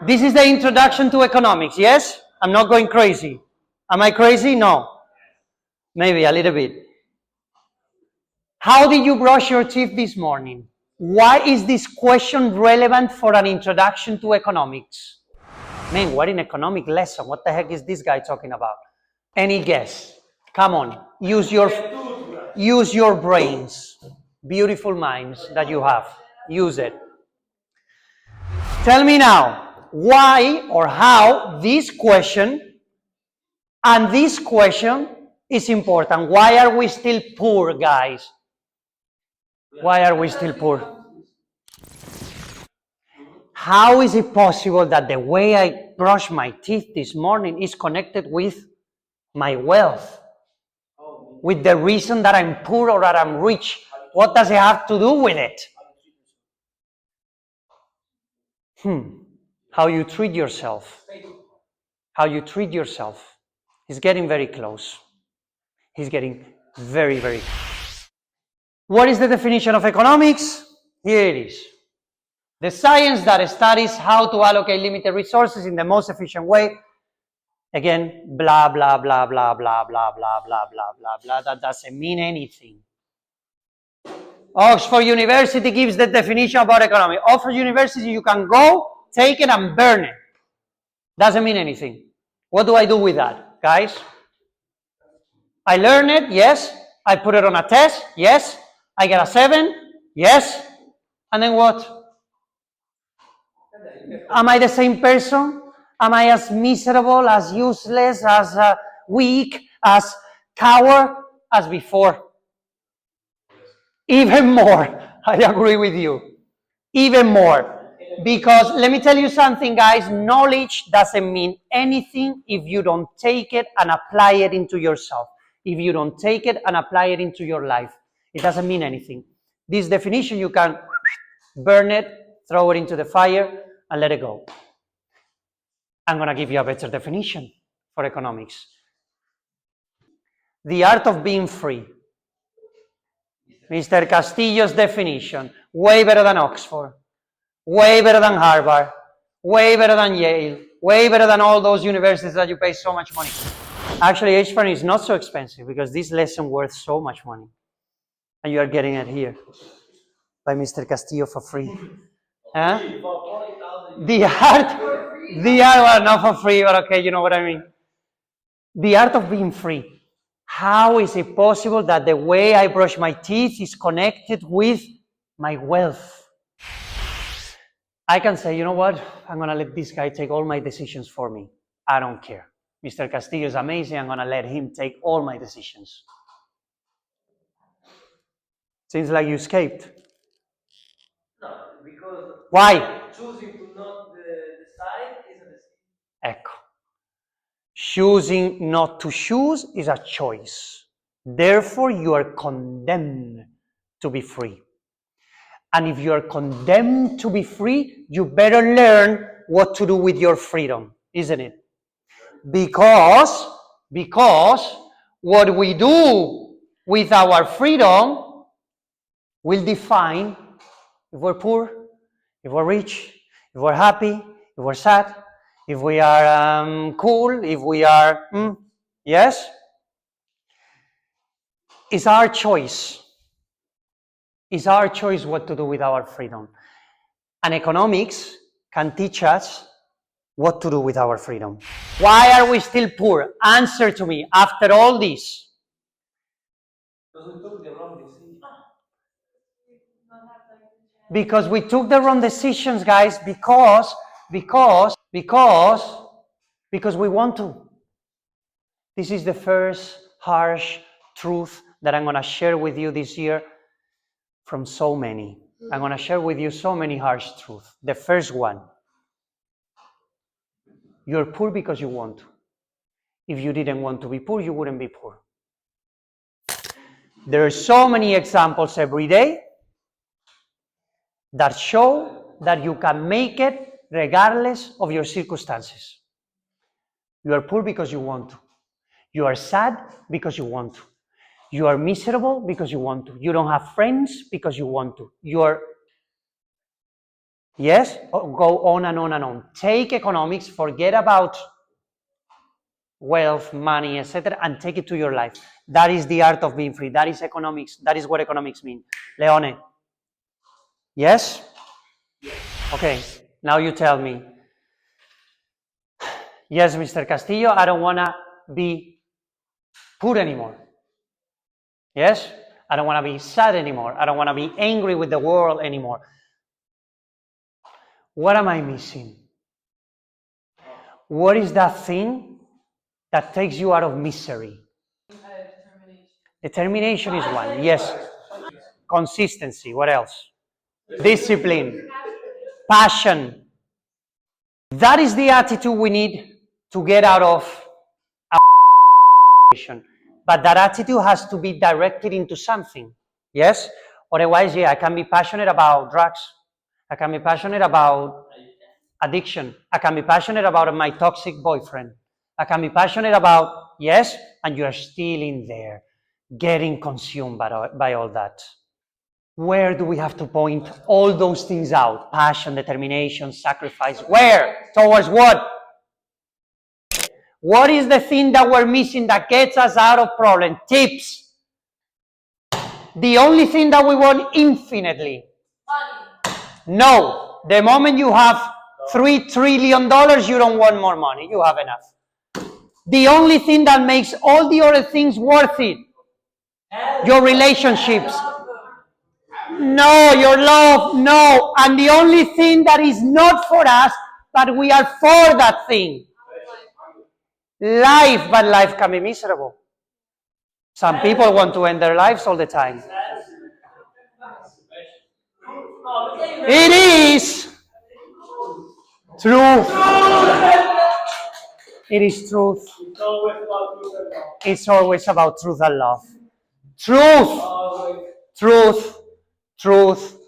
This is the introduction to economics, yes? I'm not going crazy. Am I crazy? No. Maybe a little bit. How did you brush your teeth this morning? Why is this question relevant for an introduction to economics? Man, what an economic lesson. What the heck is this guy talking about? Any guess? Come on, use your brains. Beautiful minds that you have. Use it. Tell me now, why or how this question and this question is important. Why are we still poor, guys? Why are we still poor? How is it possible that the way I brush my teeth this morning is connected with my wealth? With the reason that I'm poor or that I'm rich? What does it have to do with it? How you treat yourself. How you treat yourself. He's getting very close. He's getting very, very close. What is the definition of economics? Here it is. The science that studies how to allocate limited resources in the most efficient way. Again, blah, blah, blah, blah, blah, blah, blah, blah, blah, blah, blah. That doesn't mean anything. Oxford University gives the definition about economy. Oxford University, you can go, take it, and burn it. Doesn't mean anything. What do I do with that, guys? I learn it, yes. I put it on a test, yes. I get a 7, yes. And then what? Am I the same person? Am I as miserable, as useless, as weak, as coward as before? Even more. I agree with you. Even more. Because let me tell you something, guys. Knowledge doesn't mean anything if you don't take it and apply it into yourself. If you don't take it and apply it into your life, it doesn't mean anything. This definition, you can burn it, throw it into the fire, and let it go. I'm going to give you a better definition for economics. The art of being free. Mr. Castillo's definition, way better than Oxford, way better than Harvard, way better than Yale, way better than all those universities that you pay so much money. Actually, H-Fund is not so expensive because this lesson worth so much money. And you are getting it here by Mr. Castillo for free. Huh? Well, not for free, but okay, you know what I mean. The art of being free. How is it possible that the way I brush my teeth is connected with my wealth? I can say, you know what? I'm going to let this guy take all my decisions for me. I don't care. Mr. Castillo is amazing. I'm going to let him take all my decisions. Seems like you escaped. No, because why? Choosing to not decide is a decision. Ecco. Choosing not to choose is a choice. Therefore, you are condemned to be free. And if you are condemned to be free, you better learn what to do with your freedom, isn't it? Because what we do with our freedom will define if we're poor, if we're rich, if we're happy, if we're sad, if we are cool, if we are, yes? It's our choice. It's our choice what to do with our freedom. And economics can teach us what to do with our freedom. Why are we still poor? Answer to me after all this. Because we took the wrong decision. Because we took the wrong decisions, guys, because we want to. This is the first harsh truth that I'm going to share with you this year from so many. I'm going to share with you so many harsh truths. The first one, you're poor because you want to. If you didn't want to be poor, you wouldn't be poor. There are so many examples every day that show that you can make it regardless of your circumstances. You are poor because you want to. You are sad because you want to. You are miserable because you want to. You don't have friends because you want to. You are Yes? Go on and on and on. Take economics, forget about wealth, money, etc., and take it to your life. That is the art of being free. That is economics. That is what economics means. Leone? Yes? Okay, now you tell me. Yes, Mr. Castillo, I don't want to be poor anymore. Yes? I don't want to be sad anymore. I don't want to be angry with the world anymore. What am I missing? What is that thing that takes you out of misery? Determination is one, yes. Consistency, what else? Discipline, passion. That is the attitude we need to get out of our situation. But that attitude has to be directed into something, yes? Otherwise, yeah, I can be passionate about drugs. I can be passionate about addiction. I can be passionate about my toxic boyfriend. I can be passionate about, yes, and you're still in there, getting consumed by all that. Where do we have to point all those things out? Passion, determination, sacrifice. Where? Towards what? What is the thing that we're missing that gets us out of problem? Tips. The only thing that we want infinitely. No. The moment you have $3 trillion, you don't want more money. You have enough. The only thing that makes all the other things worth it, your relationships. No, your love, no. And the only thing that is not for us, but we are for that thing. Life, but life can be miserable. Some people want to end their lives all the time. It is truth. It is truth. It's always about truth and love. Truth. Truth. Truth.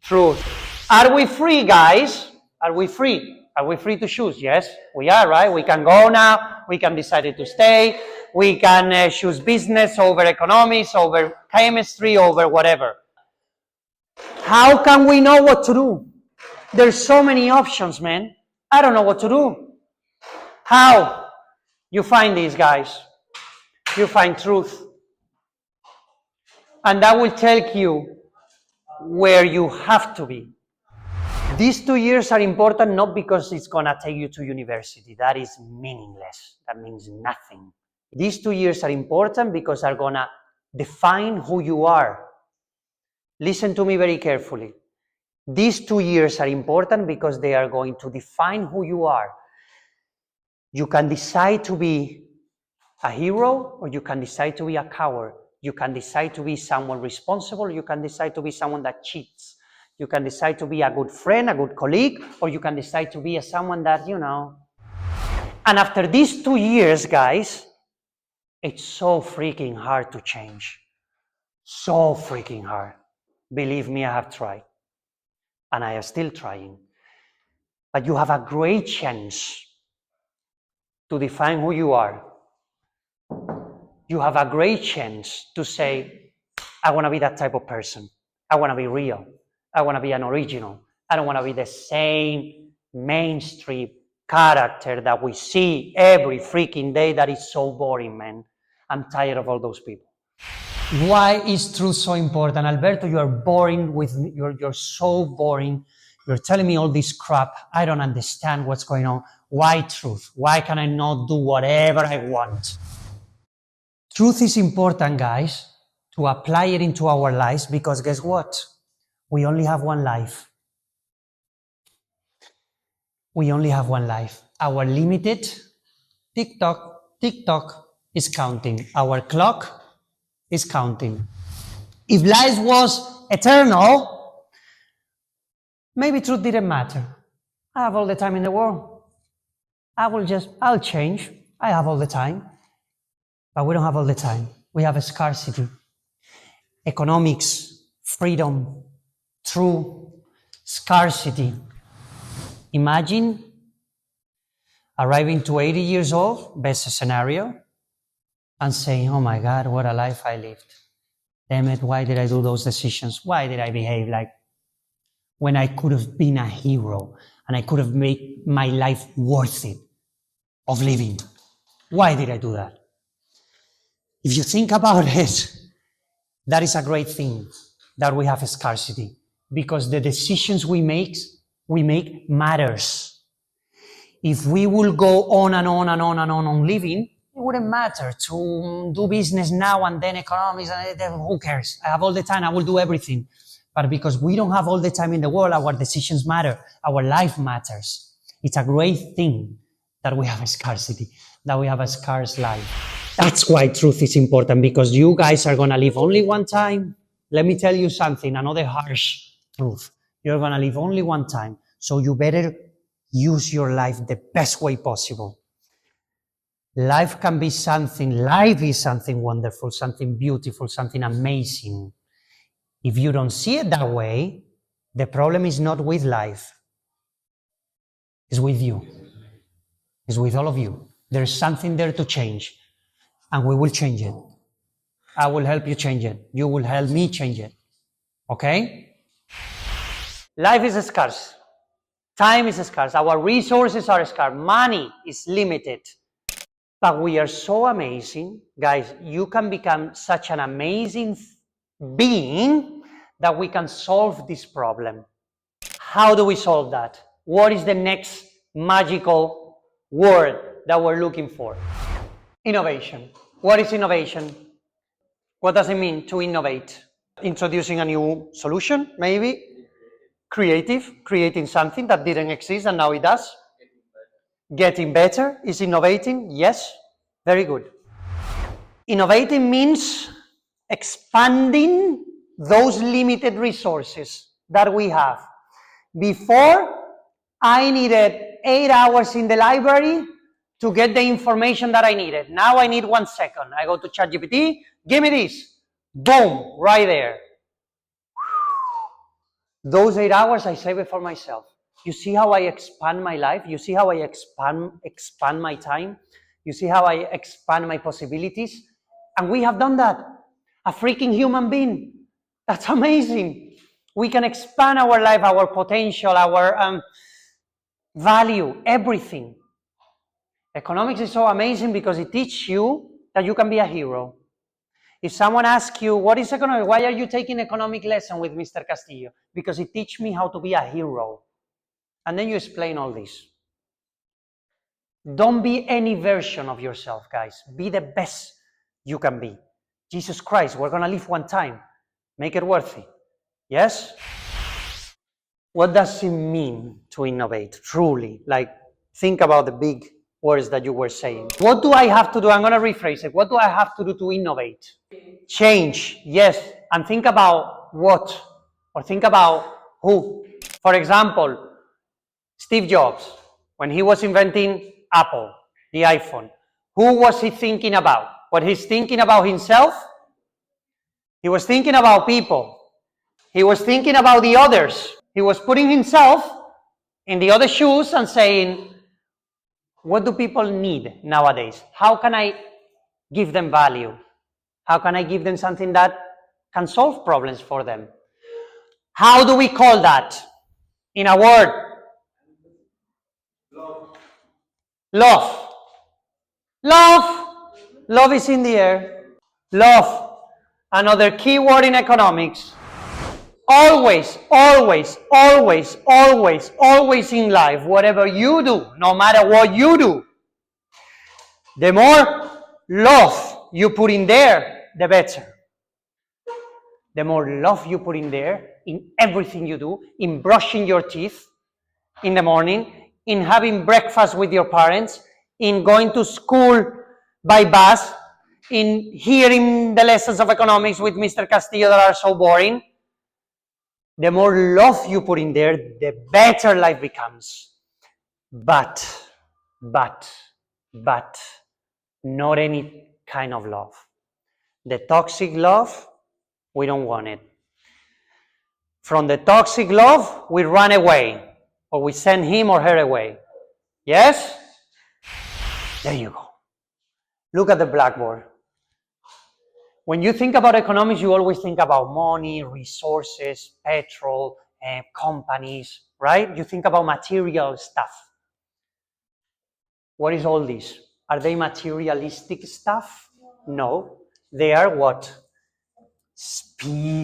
Truth. Are we free, guys? Are we free? Are we free to choose? Yes, we are, right? We can go now. We can decide to stay. We can choose business over economics, over chemistry, over whatever. How can we know what to do? There's so many options, man. I don't know what to do. How? You find these guys. You find truth. And that will tell you where you have to be. These 2 years are important not because it's going to take you to university. That is meaningless. That means nothing. These 2 years are important because they're going to define who you are. Listen to me very carefully. These 2 years are important because they are going to define who you are. You can decide to be a hero or you can decide to be a coward. You can decide to be someone responsible. You can decide to be someone that cheats. You can decide to be a good friend, a good colleague, or you can decide to be someone that, And after these 2 years, guys, it's so freaking hard to change. So freaking hard. Believe me, I have tried. And I am still trying. But you have a great chance to define who you are. You have a great chance to say, I want to be that type of person. I want to be real. I want to be an original. I don't want to be the same mainstream character that we see every freaking day that is so boring, man. I'm tired of all those people. Why is truth so important? Alberto, you are boring you're so boring. You're telling me all this crap. I don't understand what's going on. Why truth? Why can I not do whatever I want? Truth is important, guys, to apply it into our lives because guess what? We only have one life. We only have one life. Our limited tick-tock is counting. Our clock is counting. If life was eternal, maybe truth didn't matter. I have all the time in the world. I'll change. I have all the time. But we don't have all the time. We have a scarcity. Economics, freedom, true scarcity. Imagine arriving to 80 years old, best scenario, and saying, oh my God, what a life I lived. Damn it, why did I do those decisions? Why did I behave like? when I could have been a hero and I could have made my life worth it of living? Why did I do that? If you think about it, that is a great thing that we have scarcity, because the decisions we make matters. If we will go on and on and on and on living, it wouldn't matter to do business now and then economics, who cares? I have all the time, I will do everything. But because we don't have all the time in the world, our decisions matter, our life matters. It's a great thing that we have a scarcity, that we have a scarce life. That's why truth is important, because you guys are going to live only one time. Let me tell you something, another harsh truth. You're going to live only one time, so you better use your life the best way possible. Life is something wonderful, something beautiful, something amazing. If you don't see it that way, the problem is not with life. It's with you. It's with all of you. There's something there to change, and we will change it. I will help you change it. You will help me change it. Okay? Life is scarce. Time is scarce. Our resources are scarce. Money is limited. But we are so amazing. Guys, you can become such an amazing being that we can solve this problem. How do we solve that? What is the next magical word that we're looking for? Innovation. What is innovation? What does it mean to innovate? Introducing a new solution, maybe? Creating something that didn't exist and now it does. Getting better is innovating, yes, very good. Innovating means expanding those limited resources that we have. Before, I needed 8 hours in the library to get the information that I needed. Now I need 1 second. I go to ChatGPT, give me this. Boom, right there. Those 8 hours, I save it for myself. You see how I expand my life? You see how I expand my time? You see how I expand my possibilities? And we have done that. A freaking human being. That's amazing. We can expand our life, our potential, our value, everything. Economics is so amazing because it teaches you that you can be a hero. If someone asks you, what is economics? Why are you taking economic lesson with Mr. Castillo? Because it teaches me how to be a hero. And then you explain all this. Don't be any version of yourself, guys. Be the best you can be. Jesus Christ, we're going to live one time. Make it worthy. Yes? What does it mean to innovate, truly? Like, think about the big words that you were saying. What do I have to do? I'm going to rephrase it. What do I have to do to innovate? Change, yes. And think about what? Or think about who? For example, Steve Jobs, when he was inventing Apple, the iPhone, who was he thinking about? Was he thinking about himself? He was thinking about people. He was thinking about the others. He was putting himself in the other shoes and saying, what do people need nowadays? How can I give them value? How can I give them something that can solve problems for them? How do we call that? In a word. Love. Love. Love is in the air. Love. Another key word in economics. Always, always, always, always, always in life, whatever you do, no matter what you do, the more love you put in there, the better. The more love you put in there, in everything you do, in brushing your teeth in the morning, in having breakfast with your parents, in going to school by bus, in hearing the lessons of economics with Mr. Castillo that are so boring, the more love you put in there, the better life becomes. But, not any kind of love. The toxic love, we don't want it. From the toxic love, we run away, or we send him or her away. Yes? There you go. Look at the blackboard. When you think about economics, you always think about money, resources, petrol, companies, right? You think about material stuff. What is all this? Are they materialistic stuff? No. They are what? Spiritual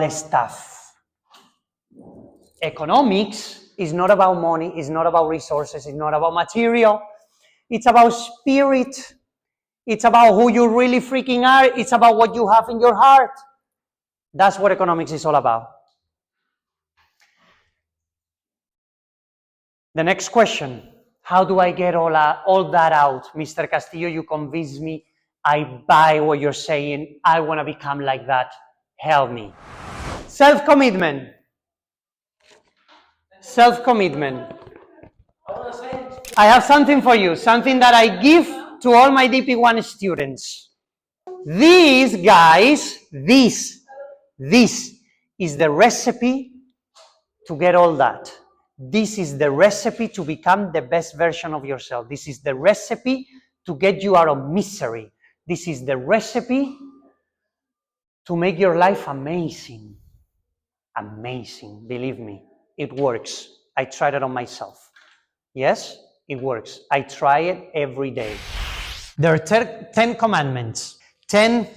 stuff. Economics is not about money, it's not about resources, it's not about material. It's about spirit. It's about who you really freaking are. It's about what you have in your heart. That's what economics is all about. The next question, how do I get all that out? Mr. Castillo, you convince me. I buy what you're saying. I want to become like that. Help me. Self-commitment. Self-commitment. I have something for you, something that I give to all my DP1 students. These guys, this is the recipe to get all that. This is the recipe to become the best version of yourself. This is the recipe to get you out of misery. This is the recipe to make your life amazing. Amazing, believe me, it works. I tried it on myself. Yes, it works. I try it every day. There are 10 commandments, 10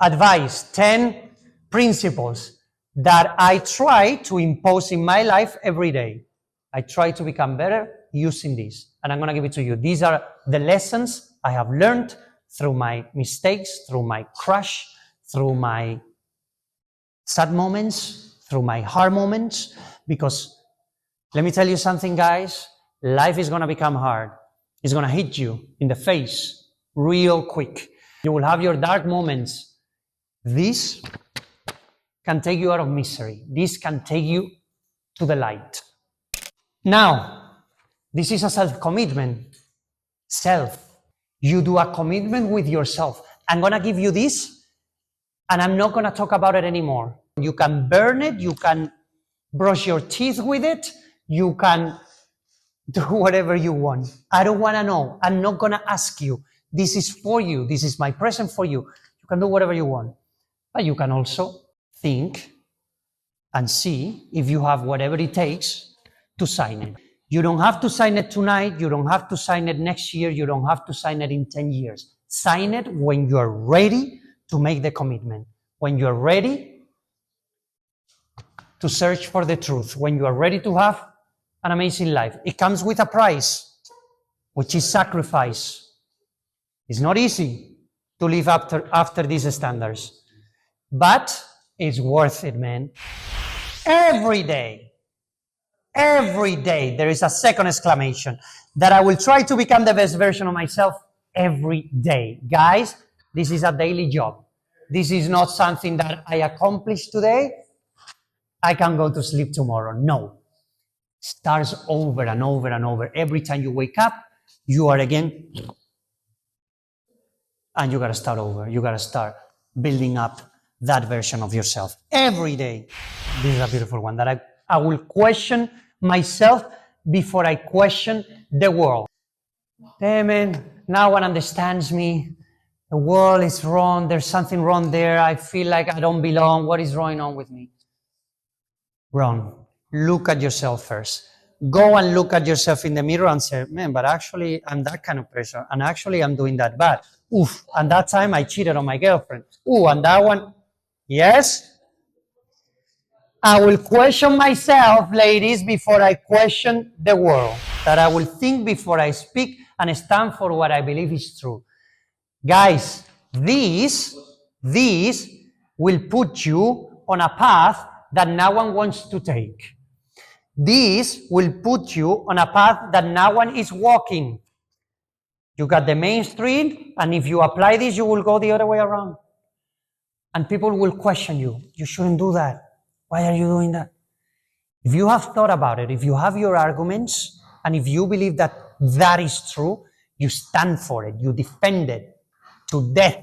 advice, 10 principles that I try to impose in my life every day. I try to become better using this, and I'm going to give it to you. These are the lessons I have learned through my mistakes, through my crash, through my sad moments, through my hard moments, because let me tell you something, guys, life is going to become hard. It's going to hit you in the face real quick. You will have your dark moments. This can take you out of misery. This can take you to the light. Now, this is a self-commitment. Self. You do a commitment with yourself. I'm going to give you this, and I'm not going to talk about it anymore. You can burn it. You can brush your teeth with it. You can do whatever you want. I don't want to know. I'm not going to ask you. This is for you. This is my present for you. You can do whatever you want. But you can also think and see if you have whatever it takes to sign it. You don't have to sign it tonight. You don't have to sign it next year. You don't have to sign it in 10 years. Sign it when you're ready to make the commitment. When you're ready to search for the truth. When you are ready to have an amazing life. It comes with a price, which is sacrifice. It's not easy to live after these standards, but it's worth it, man. Every day, there is a second exclamation that I will try to become the best version of myself every day. Guys, this is a daily job. This is not something that I accomplished today. I can go to sleep tomorrow. No. Starts over and over and over. Every time you wake up, you are again, and you got to start over. You got to start building up that version of yourself every day. This is a beautiful one that I will question myself before I question the world. Damn it, no one understands me. The world is wrong. There's something wrong there. I feel like I don't belong. What is going on with me? Wrong. Look at yourself first. Go and look at yourself in the mirror and say, man, but actually I'm that kind of person. And actually I'm doing that bad. Oof. And that time I cheated on my girlfriend. Ooh, and that one. Yes. I will question myself, ladies, before I question the world. That I will think before I speak and stand for what I believe is true. Guys, these will put you on a path that no one wants to take. This will put you on a path that no one is walking. You got the main street, and if you apply this, you will go the other way around. And people will question you. You shouldn't do that. Why are you doing that? If you have thought about it, if you have your arguments, and if you believe that that is true, you stand for it. You defend it to death.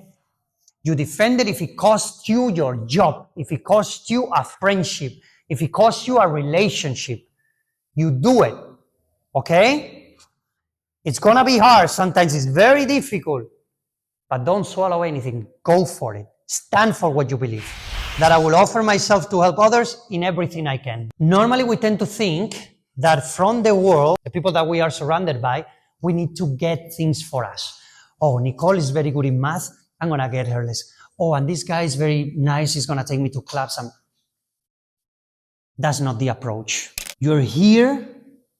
You defend it if it costs you your job, if it costs you a friendship, if it costs you a relationship. You do it, okay? It's going to be hard. Sometimes it's very difficult, but don't swallow anything. Go for it. Stand for what you believe. that I will offer myself to help others in everything I can. Normally, we tend to think that from the world, the people that we are surrounded by, we need to get things for us. Oh, Nicole is very good in math. I'm going to get her less. Oh, and this guy is very nice. He's going to take me to clubs. That's not the approach. You're here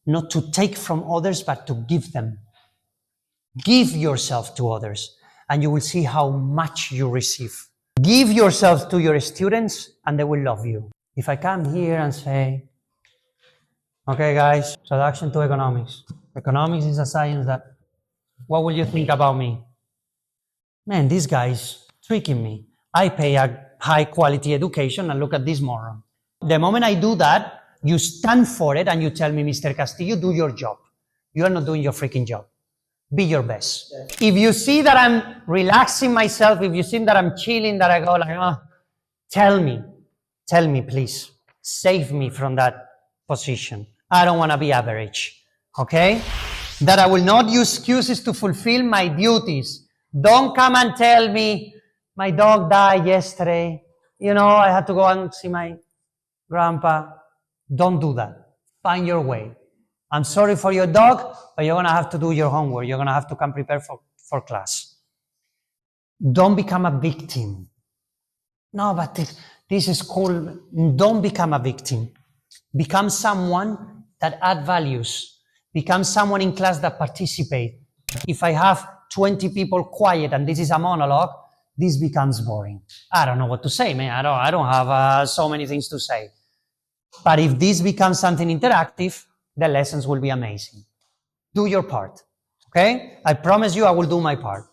not to take from others, but to give them. Give yourself to others, and you will see how much you receive. Give yourself to your students, and they will love you. If I come here and say, okay, guys, introduction to economics. Economics is a science that, what will you think about me? Man, this guy's tricking me. I pay a high quality education, and look at this moron. The moment I do that, you stand for it and you tell me, Mr. Castillo, do your job. You are not doing your freaking job. Be your best. Yes. If you see that I'm relaxing myself, if you see that I'm chilling, that I go like, oh, tell me, please. Save me from that position. I don't want to be average. Okay? That I will not use excuses to fulfill my duties. Don't come and tell me, my dog died yesterday. You know, I had to go and see my grandpa. Don't do that. Find your way. I'm sorry for your dog, but you're going to have to do your homework. You're going to have to come prepared for class. Don't become a victim. No, but this is cool. Don't become a victim. Become someone that adds values. Become someone in class that participates. If I have 20 people quiet and this is a monologue, this becomes boring. I don't know what to say, man. I don't have so many things to say. But if this becomes something interactive, the lessons will be amazing. Do your part, okay? I promise you I will do my part.